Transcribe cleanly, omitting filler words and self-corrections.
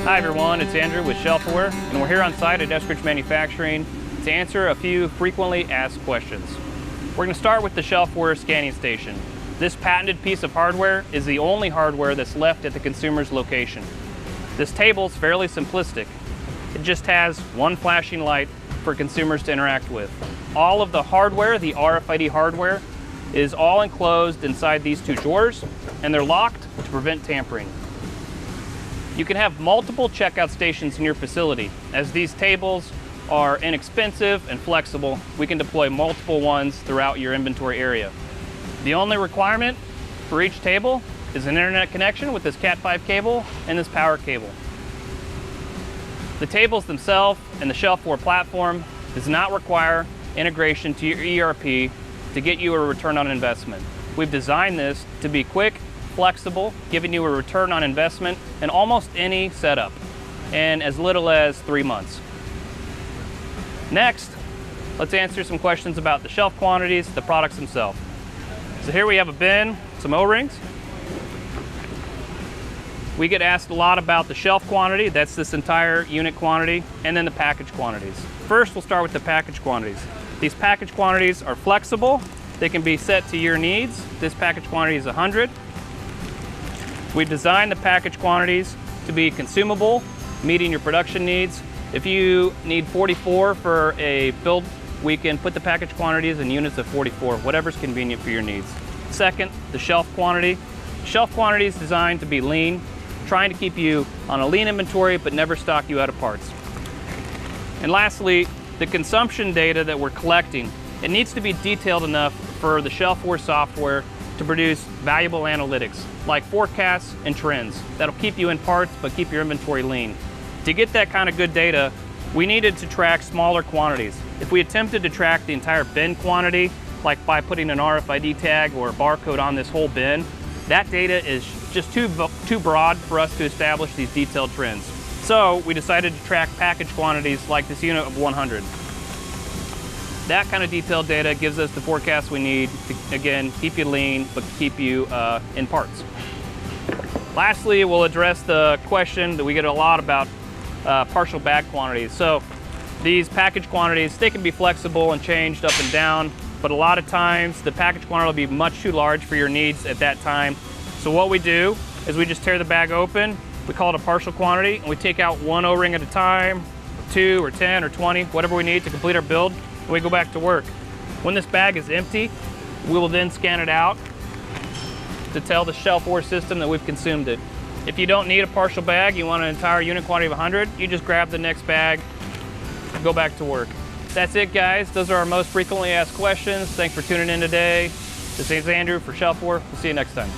Hi everyone, it's Andrew with ShelfAware, and we're here on site at Eskridge Manufacturing to answer a few frequently asked questions. We're going to start with the ShelfAware scanning station. This patented piece of hardware is the only hardware that's left at the consumer's location. This table is fairly simplistic. It just has one flashing light for consumers to interact with. All of the hardware, the RFID hardware, is all enclosed inside these two drawers, and they're locked to prevent tampering. You can have multiple checkout stations in your facility. As these tables are inexpensive and flexible, we can deploy multiple ones throughout your inventory area. The only requirement for each table is an internet connection with this Cat5 cable and this power cable. The tables themselves and the ShelfAware platform does not require integration to your ERP to get you a return on investment. We've designed this to be quick, flexible, giving you a return on investment in almost any setup, in as little as 3 months. Next, let's answer some questions about the shelf quantities, the products themselves. So here we have a bin, some O-rings. We get asked a lot about the shelf quantity, that's this entire unit quantity, and then the package quantities. First, we'll start with the package quantities. These package quantities are flexible. They can be set to your needs. This package quantity is 100. We've designed the package quantities to be consumable, meeting your production needs. If you need 44 for a build, we can put the package quantities in units of 44, whatever's convenient for your needs. Second, the shelf quantity. Shelf quantity is designed to be lean, trying to keep you on a lean inventory, but never stock you out of parts. And lastly, the consumption data that we're collecting, it needs to be detailed enough for the ShelfAware software to produce valuable analytics, like forecasts and trends. That'll keep you in parts, but keep your inventory lean. To get that kind of good data, we needed to track smaller quantities. If we attempted to track the entire bin quantity, like by putting an RFID tag or a barcode on this whole bin, that data is just too broad for us to establish these detailed trends. So we decided to track package quantities like this unit of 100. That kind of detailed data gives us the forecast we need to, again, keep you lean, but keep you in parts. Lastly, we'll address the question that we get a lot about partial bag quantities. So these package quantities, they can be flexible and changed up and down, but a lot of times the package quantity will be much too large for your needs at that time. So what we do is we just tear the bag open, we call it a partial quantity, and we take out one O-ring at a time, 2 or 10 or 20, whatever we need to complete our build. We go back to work. When this bag is empty, we will then scan it out to tell the ShelfAware system that we've consumed it. If you don't need a partial bag, you want an entire unit quantity of 100, you just grab the next bag and go back to work. That's it, guys. Those are our most frequently asked questions. Thanks for tuning in today. This is Andrew for ShelfAware. We'll see you next time.